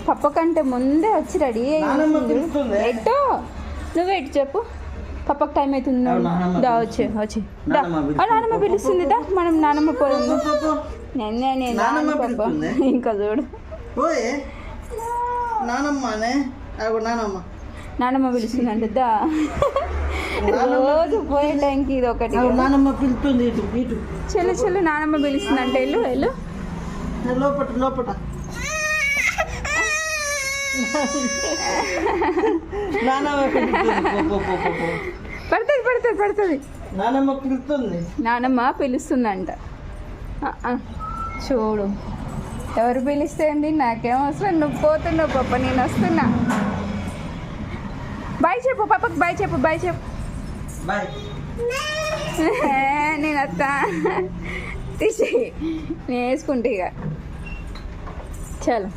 పప్ప కంటే ముందే వచ్చి రెడీ ఎట్టో నువ్వు ఎటు చెప్పు పప్పకు టైం అవుతుంది దా వచ్చి దా నానమ్మ పిలుస్తుంది దా మనం నానమ్మ పోదాము పప్ప ఇంకా చూడు నానమ్మ పిలుస్తుంది అంటే దా రోజు పోయే టైంకి ఇది ఒకటి నానమ్మ పిలుస్తుంది ఇటు చెల్లు నానమ్మ పిలుస్తుంది అంటే వెళ్ళు లోపట పడుతుంది నానమ్మ పిలుస్తుందంట చూడు ఎవరు పిలిస్తే ఏంటి నాకేం అవసరం నువ్వు పోతున్నావు పప్ప నేను వస్తున్నా బాయ్ చెప్పు పప్పకి బాయ్ చెప్పు నేను వస్తా తీసి నేను వేసుకుంటా ఇక చలో